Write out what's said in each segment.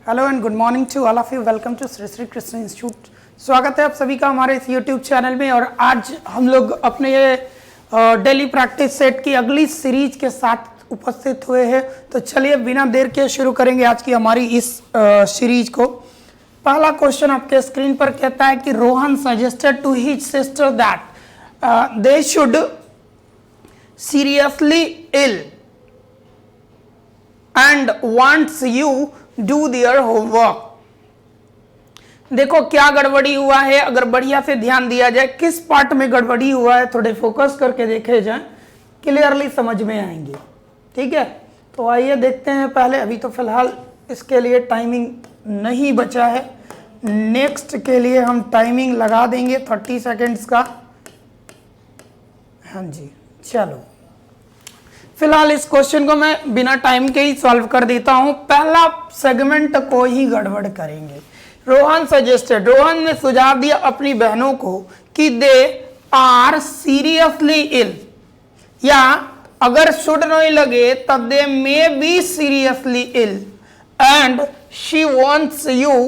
Hello and good morning to all of you. Welcome to Shri Shri Krishna institute. स्वागत है आप सभी का हमारे इस यूट्यूब चैनल में। और आज हम लोग अपने डेली प्रैक्टिस सेट की अगली सीरीज के साथ उपस्थित हुए हैं। तो चलिए बिना देर के शुरू करेंगे आज की हमारी इस सीरीज को। पहला क्वेश्चन आपके स्क्रीन पर कहता है कि Rohan suggested to his sister that they should seriously ill and wants you do their homework। देखो क्या गड़बड़ी हुआ है, अगर बढ़िया से ध्यान दिया जाए किस पार्ट में गड़बड़ी हुआ है, थोड़े फोकस करके देखे जाए, क्लियरली समझ में आएंगे। ठीक है, तो आइए देखते हैं पहले। अभी तो फिलहाल इसके लिए टाइमिंग नहीं बचा है, नेक्स्ट के लिए हम टाइमिंग लगा देंगे 30 सेकेंड्स का। हाँ जी, चलो फिलहाल इस क्वेश्चन को मैं बिना टाइम के ही सॉल्व कर देता हूं। पहला सेगमेंट को ही गड़बड़ करेंगे। रोहन सजेस्टेड, रोहन ने सुझाव दिया अपनी बहनों को कि दे आर सीरियसली इल, या अगर शुड नहीं लगे तब they may be seriously ill and she wants you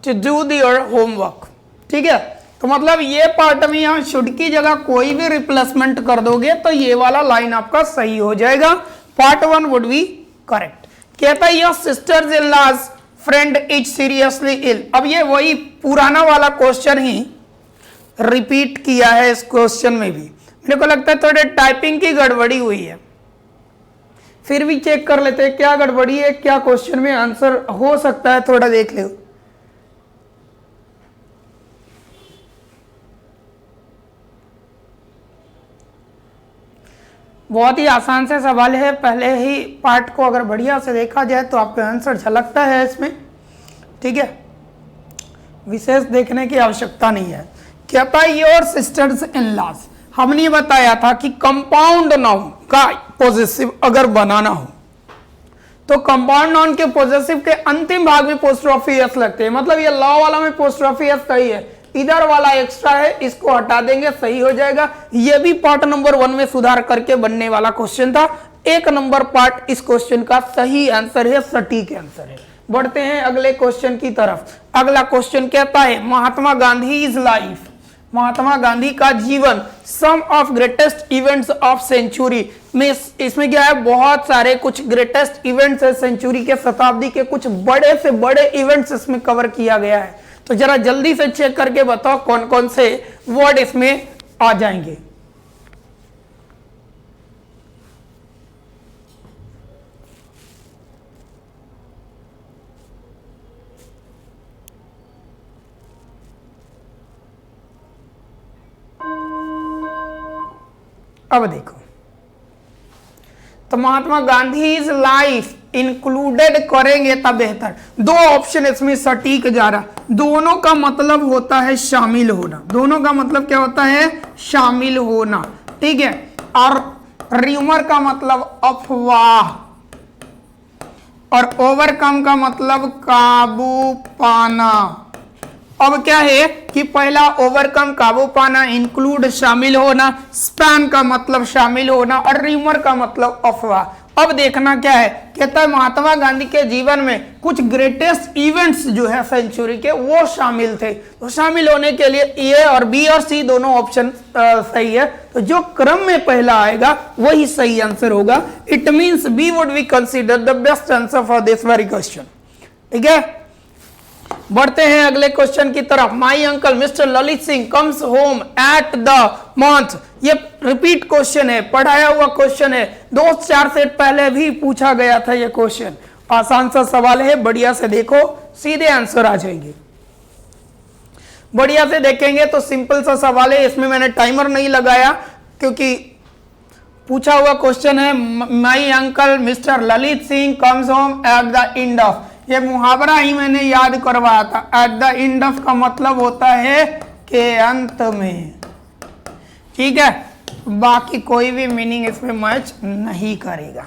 to do their homework. ठीक है, तो मतलब ये पार्ट में यहां शुड की जगह कोई भी रिप्लेसमेंट कर दोगे तो ये वाला लाइन आपका सही हो जाएगा। Part 1 would be correct. कहता है your sisters in law's friend is seriously ill. अब ये वही पुराना वाला क्वेश्चन ही रिपीट किया है इस क्वेश्चन में भी। मेरे को लगता है थोड़े टाइपिंग की गड़बड़ी हुई है, फिर भी चेक कर लेते हैं क्या गड़बड़ी है, क्या क्वेश्चन में आंसर हो सकता है, थोड़ा देख लो। बहुत ही आसान से सवाल है, पहले ही पार्ट को अगर बढ़िया से देखा जाए तो आपका आंसर झलकता है इसमें। ठीक है, विशेष देखने की आवश्यकता नहीं है। कहता है योर सिस्टर्स इन लॉज। हमने बताया था कि कंपाउंड नाउन का पॉजेसिव अगर बनाना हो तो कंपाउंड नाउन के पॉजेसिव के अंतिम भाग में पोस्ट्रोफी एस लगते हैं। मतलब ये लॉ वाला में पोस्ट्रोफी एस सही है, इधर वाला एक्स्ट्रा है, इसको हटा देंगे, सही हो जाएगा। ये भी पार्ट नंबर 1 में सुधार करके बनने वाला क्वेश्चन था। 1 नंबर पार्ट इस क्वेश्चन का सही आंसर है, सटीक आंसर है। बढ़ते हैं अगले क्वेश्चन की तरफ। अगला क्वेश्चन कहता है महात्मा गांधी इज लाइफ, महात्मा गांधी का जीवन some of greatest events of century में। इसमें क्या है, बहुत सारे कुछ ग्रेटेस्ट इवेंट्स है सेंचुरी के, शताब्दी के कुछ बड़े से बड़े इवेंट्स इसमें कवर किया गया है। तो जरा जल्दी से चेक करके बताओ कौन कौन से वर्ड इसमें आ जाएंगे। अब देखो, तो महात्मा गांधी इज लाइफ इंक्लूडेड करेंगे तब बेहतर। 2 ऑप्शन इसमें सटीक जा रहा। दोनों का मतलब होता है शामिल होना, दोनों का मतलब क्या होता है, शामिल होना। ठीक है, और र्यूमर का मतलब अफवाह, और ओवरकम का मतलब काबू पाना। अब क्या है कि पहला ओवरकम काबू पाना, इंक्लूड शामिल होना, स्पैन का मतलब शामिल होना, और र्यूमर का मतलब अफवाह। अब देखना क्या है, कहता है महात्मा गांधी के जीवन में कुछ ग्रेटेस्ट इवेंट्स जो है सेंचुरी के वो शामिल थे। तो शामिल होने के लिए ए और बी और सी दोनों ऑप्शन सही है। तो जो क्रम में पहला आएगा वही सही आंसर होगा। It means B would be consider the best answer for this very question. ठीक है, बढ़ते हैं अगले क्वेश्चन की तरफ। My uncle mister Lalit Singh comes home at the month. ये रिपीट क्वेश्चन है, पढ़ाया हुआ क्वेश्चन है, 2-4 सेट पहले भी पूछा गया था ये क्वेश्चन। आसान सा सवाल है, बढ़िया से देखो, सीधे आंसर आ जाएंगे। बढ़िया से देखेंगे तो सिंपल सा सवाल है, इसमें मैंने टाइमर नहीं लगाया क्योंकि पूछा हुआ क्वेश्चन है। माई uncle mister Lalit Singh comes home at the end of. ये मुहावरा ही मैंने याद करवाया था। एट द एंड ऑफ का मतलब होता है के अंत में। ठीक है, बाकी कोई भी मीनिंग इसमें मैच नहीं करेगा।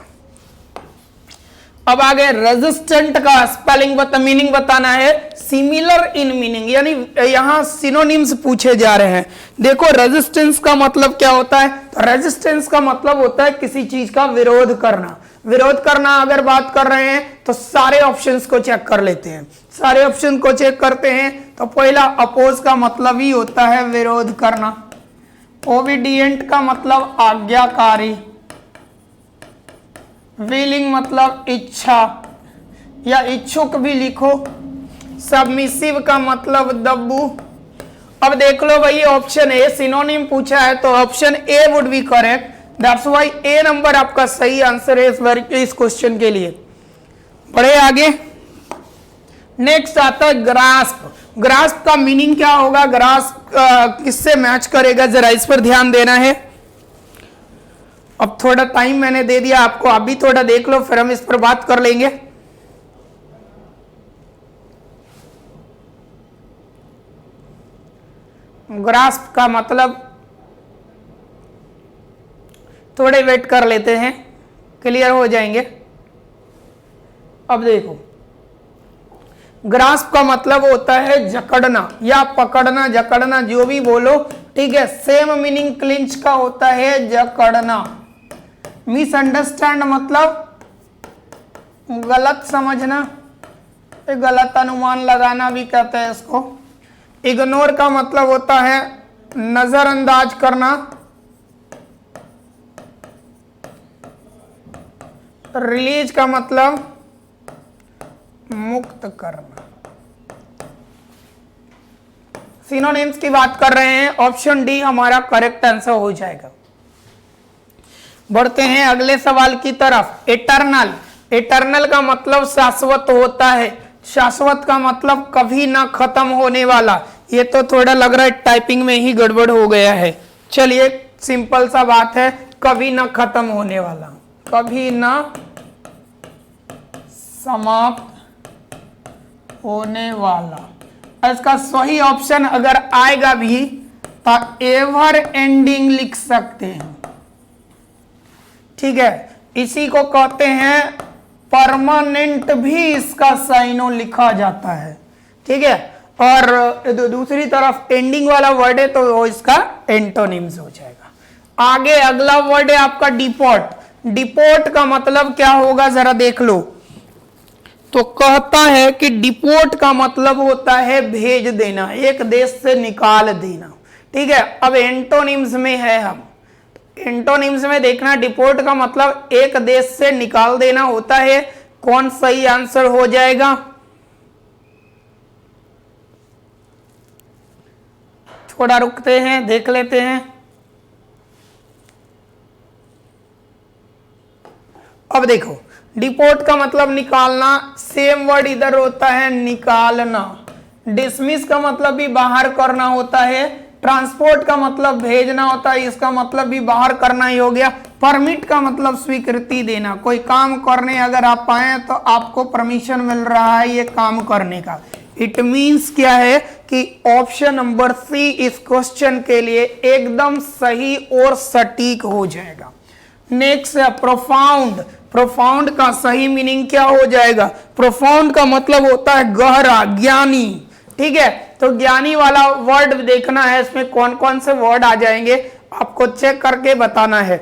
अब आगे रेजिस्टेंट का स्पेलिंग मीनिंग बताना है। सिमिलर इन मीनिंग, यानी यहां सिनोनिम्स पूछे जा रहे हैं। देखो रेजिस्टेंस का मतलब क्या होता है, तो रेजिस्टेंस का मतलब होता है किसी चीज का विरोध करना। विरोध करना अगर बात कर रहे हैं तो सारे ऑप्शंस को चेक कर लेते हैं। सारे ऑप्शन को चेक करते हैं तो पहला अपोज का मतलब ही होता है विरोध करना। ओबीडिएंट का मतलब आज्ञाकारी। विलिंग मतलब इच्छा या इच्छुक भी लिखो। सबमिसिव का मतलब दब्बू। अब देख लो भाई ऑप्शन ए सिनोनिम पूछा है तो option A would be correct. That's why A number आपका सही आंसर है इस क्वेश्चन के लिए। बढ़े आगे। नेक्स्ट आता है ग्रास्प। ग्रास्प का मीनिंग क्या होगा, ग्रास्प किससे मैच करेगा, जरा इस पर ध्यान देना है। अब थोड़ा टाइम मैंने दे दिया आपको, आप भी थोड़ा देख लो फिर हम इस पर बात कर लेंगे। ग्रास्प का मतलब थोड़े वेट कर लेते हैं, क्लियर हो जाएंगे। अब देखो ग्रास्प का मतलब होता है जकड़ना या पकड़ना, जकड़ना जो भी बोलो, ठीक है। सेम मीनिंग क्लिंच का होता है जकड़ना। मिसअंडरस्टैंड मतलब गलत समझना, गलत अनुमान लगाना भी कहते हैं इसको। इग्नोर का मतलब होता है नजरअंदाज करना। रिलीज का मतलब मुक्त करना। सिनोनिम्स की बात कर रहे हैं, ऑप्शन डी हमारा करेक्ट आंसर हो जाएगा। बढ़ते हैं अगले सवाल की तरफ। इटर्नल। इटर्नल का मतलब शाश्वत होता है। शाश्वत का मतलब कभी ना खत्म होने वाला। ये तो थोड़ा लग रहा है टाइपिंग में ही गड़बड़ हो गया है। चलिए सिंपल सा बात है, कभी ना खत्म होने वाला, कभी ना समाप्त होने वाला। इसका सही ऑप्शन अगर आएगा भी तो एवर एंडिंग लिख सकते हैं, ठीक है। इसी को कहते हैं परमानेंट, भी इसका साइनो लिखा जाता है, ठीक है। और दूसरी तरफ एंडिंग वाला वर्ड है तो वो इसका एंटोनिम्स हो जाएगा। आगे अगला वर्ड है आपका डिपोर्ट। डिपोर्ट का मतलब क्या होगा जरा देख लो। तो कहता है कि डिपोर्ट का मतलब होता है भेज देना, एक देश से निकाल देना, ठीक है। अब एंटोनिम्स में है हम, एंटोनिम्स में देखना डिपोर्ट का मतलब एक देश से निकाल देना होता है। कौन सही आंसर हो जाएगा, थोड़ा रुकते हैं देख लेते हैं। अब देखो डिपोर्ट का मतलब निकालना, सेम वर्ड इधर होता है निकालना। डिसमिस का मतलब भी बाहर करना होता है। ट्रांसपोर्ट का मतलब भेजना होता है, इसका मतलब भी बाहर करना ही हो गया। परमिट का मतलब स्वीकृति देना, कोई काम करने अगर आप आए तो आपको परमिशन मिल रहा है ये काम करने का। इट मीन्स क्या है कि ऑप्शन नंबर सी इस क्वेश्चन के लिए एकदम सही और सटीक हो जाएगा। नेक्स्ट है प्रोफाउंड। प्रोफाउंड का सही मीनिंग क्या हो जाएगा, प्रोफाउंड का मतलब होता है गहरा, ज्ञानी, ठीक है। तो ज्ञानी वाला वर्ड देखना है, इसमें कौन कौन से वर्ड आ जाएंगे आपको चेक करके बताना है।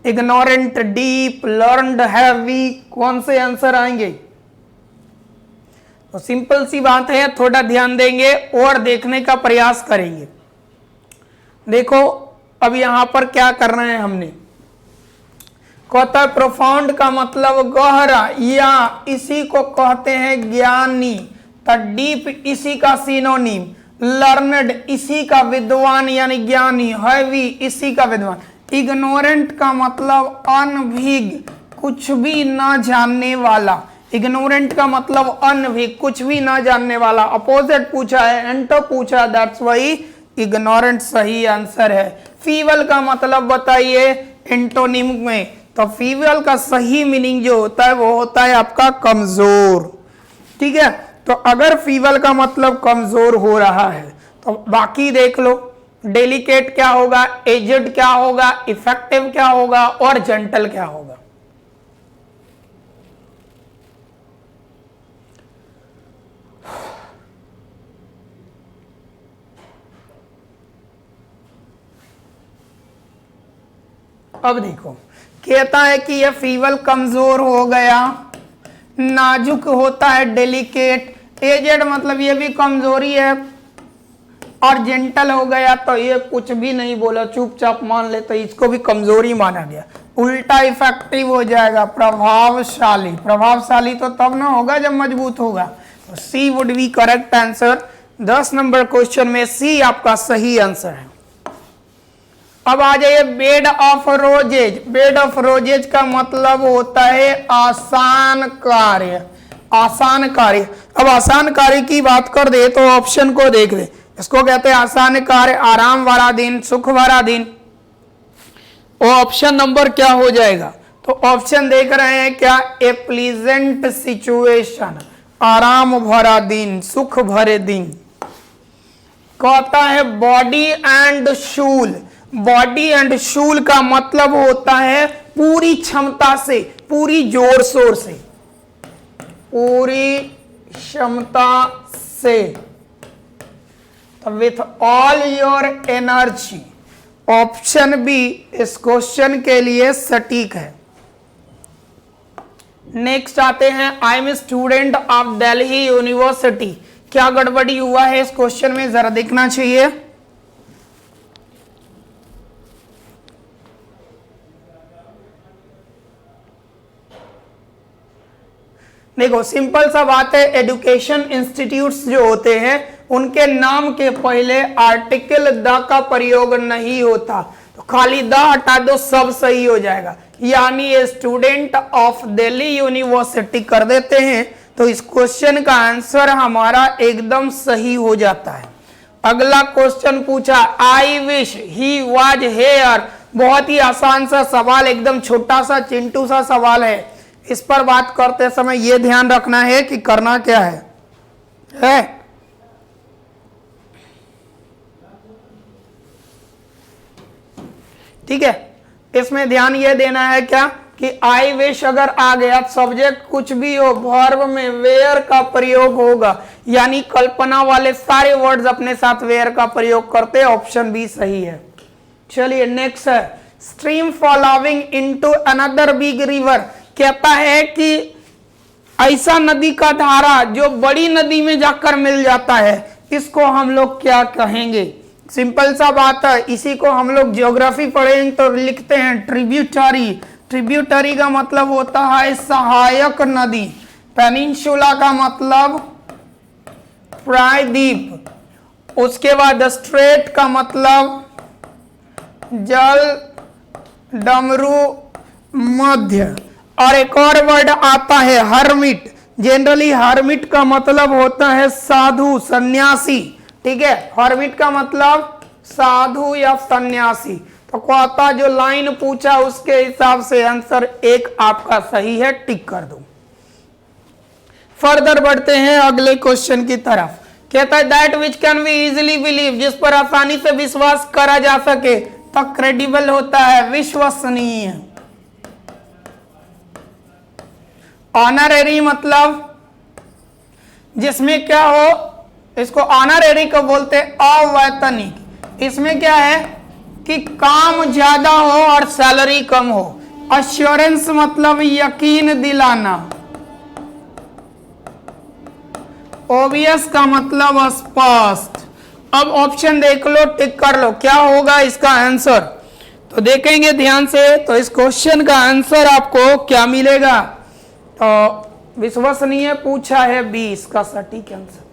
इग्नोरेंट, डीप, लर्नड, हैवी, कौन से आंसर आएंगे। तो सिंपल सी बात है, थोड़ा ध्यान देंगे और देखने का प्रयास करेंगे। देखो अब यहां पर क्या करना है हमने, कहता है प्रोफाउंड का मतलब गहरा या इसी को कहते हैं ज्ञानी। तो डीप इसी का सिनोनिम, लर्नड इसी का विद्वान यानी ज्ञानी, हैवी इसी का विद्वान। इग्नोरेंट का मतलब अनभिज्ञ, कुछ भी ना जानने वाला। इग्नोरेंट का मतलब अनभिज्ञ, कुछ भी ना जानने वाला। अपोजिट पूछा है, एंटो पूछा, दैट्स व्हाई इग्नोरेंट सही आंसर है। फीबल का मतलब बताइए एंटोनिम में, तो फीबल का सही मीनिंग जो होता है वो होता है आपका कमजोर, ठीक है। तो अगर फीबल का मतलब कमजोर हो रहा है तो बाकी देख लो, डेलिकेट क्या होगा, एजेड क्या होगा, इफेक्टिव क्या होगा और जेंटल क्या होगा। अब देखो, कहता है कि यह फीवल कमजोर हो गया, नाजुक होता है डेलिकेट, एजेड मतलब ये भी कमजोरी है, और जेंटल हो गया तो ये कुछ भी नहीं बोला, चुपचाप मान ले, तो इसको भी कमजोरी माना गया। उल्टा इफेक्टिव हो जाएगा, प्रभावशाली। प्रभावशाली तो तब ना होगा जब मजबूत होगा। तो C would be correct answer. 10 number question में सी आपका सही आंसर है। अब आ जाइए bed of roses. Bed of roses का मतलब होता है आसान कार्य। आसान कार्य। अब आसान कार्य की बात कर दे तो ऑप्शन को देख ले, इसको कहते हैं आसान कार्य, आराम वाला दिन, सुख वाला दिन। वो ऑप्शन नंबर क्या हो जाएगा? तो ऑप्शन देख रहे हैं क्या? ए प्लीजेंट सिचुएशन, आराम भरा दिन, सुख भरे दिन। कहता है body and soul. Body and soul का मतलब होता है पूरी क्षमता से, पूरी जोर शोर से, पूरी क्षमता से, with all your energy. Option B इस क्वेश्चन के लिए सटीक है। नेक्स्ट आते हैं, I am student of Delhi University. क्या गड़बड़ी हुआ है इस क्वेश्चन में, जरा देखना चाहिए। देखो सिंपल सा बात है, एजुकेशन इंस्टीट्यूट्स जो होते हैं उनके नाम के पहले आर्टिकल द का प्रयोग नहीं होता, तो खाली द हटा दो, सब सही हो जाएगा। यानी a student of Delhi university कर देते हैं तो इस क्वेश्चन का आंसर हमारा एकदम सही हो जाता है। अगला क्वेश्चन पूछा, I wish he was here. बहुत ही आसान सा सवाल, एकदम छोटा सा चिंटू सा सवाल है। इस पर बात करते समय यह ध्यान रखना है कि करना क्या है? ठीक है, इसमें ध्यान यह देना है क्या कि आई विश अगर आ गया, सब्जेक्ट कुछ भी हो, वर्ब में वेयर का प्रयोग होगा, यानी कल्पना वाले सारे वर्ड्स अपने साथ वेयर का प्रयोग करते हैं। ऑप्शन बी सही है। चलिए नेक्स्ट है, stream following into another big river. कहता है कि ऐसा नदी का धारा जो बड़ी नदी में जाकर मिल जाता है, इसको हम लोग क्या कहेंगे? सिंपल सा बात है, इसी को हम लोग ज्योग्राफी पढ़ेंगे तो लिखते हैं ट्रिब्यूटरी। ट्रिब्यूटरी का मतलब होता है सहायक नदी। पेनिनसुला का मतलब प्रायद्वीप। उसके बाद स्ट्रेट का मतलब जल, डमरू, मध्य। और एक और वर्ड आता है हर्मिट। जनरली हर्मिट का मतलब होता है साधु, सन्यासी। ठीक है, हर्मिट का मतलब साधु या सन्यासी। तो कहता जो लाइन पूछा उसके हिसाब से आंसर एक आपका सही है, टिक कर दो। फर्दर बढ़ते हैं अगले क्वेश्चन की तरफ। कहता है that which can be easily believe, जिस पर आसानी से विश्वास करा जा सके, तब क्रेडिबल होता है, विश्वसनीय। ऑनररी मतलब जिसमें क्या हो, इसको ऑनररी को बोलते हैं अवैतनिक। इसमें क्या है कि काम ज्यादा हो और सैलरी कम हो। अश्योरेंस मतलब यकीन दिलाना। ओबियस का मतलब स्पष्ट। अब ऑप्शन देख लो, टिक कर लो, क्या होगा इसका आंसर? तो देखेंगे ध्यान से, तो इस क्वेश्चन का आंसर आपको क्या मिलेगा? तो विश्वसनीय पूछा है, बी इसका सटीक आंसर।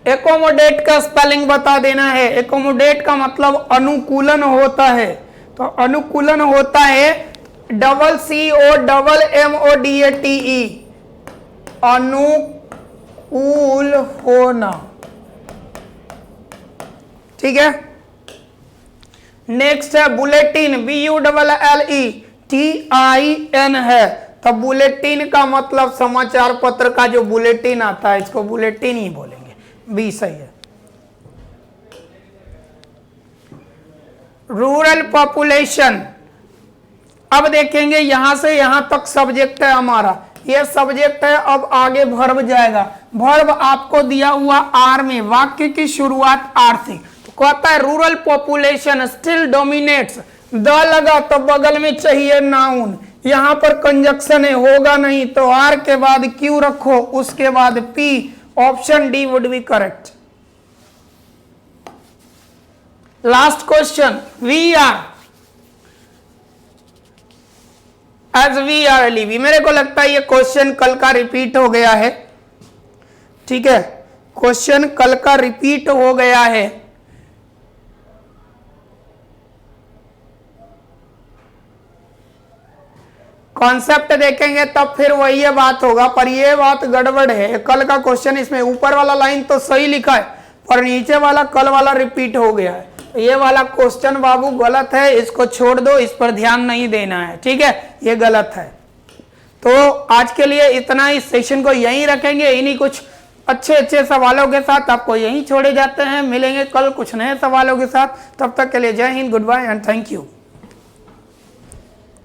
एकोमोडेट का स्पेलिंग बता देना है। एकोमोडेट का मतलब अनुकूलन होता है, तो अनुकूलन होता है COMMODATE, अनुकूल होना। ठीक है, नेक्स्ट है बुलेटिन, BULLETIN है। तो बुलेटिन का मतलब समाचार पत्र का जो बुलेटिन आता है, इसको बुलेटिन ही बोलेंगे। बी सही है। Rural population. अब देखेंगे यहां से यहां तक सब्जेक्ट है हमारा, ये सब्जेक्ट है। अब आगे वर्ब जाएगा। वर्ब आपको दिया हुआ आर में, वाक्य की शुरुआत आर से। तो कहता है rural population still dominates the लगा तो बगल में चाहिए नाउन, यहां पर कंजक्शन है, होगा नहीं तो आर के बाद क्यू रखो, उसके बाद P. Option D would be correct. Last question, we are as we are लिवी। मेरे को लगता है ये क्वेश्चन कल का रिपीट हो गया है, ठीक है, क्वेश्चन कल का रिपीट हो गया है। कॉन्सेप्ट देखेंगे तब फिर वही ये बात होगा, पर ये बात गड़बड़ है। कल का क्वेश्चन इसमें ऊपर वाला लाइन तो सही लिखा है, पर नीचे वाला कल वाला रिपीट हो गया है। ये वाला क्वेश्चन बाबू गलत है, इसको छोड़ दो, इस पर ध्यान नहीं देना है, ठीक है, ये गलत है। तो आज के लिए इतना ही, सेशन को यहीं रखेंगे, इन्हीं कुछ अच्छे अच्छे सवालों के साथ आपको यहीं छोड़े जाते हैं। मिलेंगे कल कुछ नए सवालों के साथ, तब तक के लिए जय हिंद, goodbye and thank you.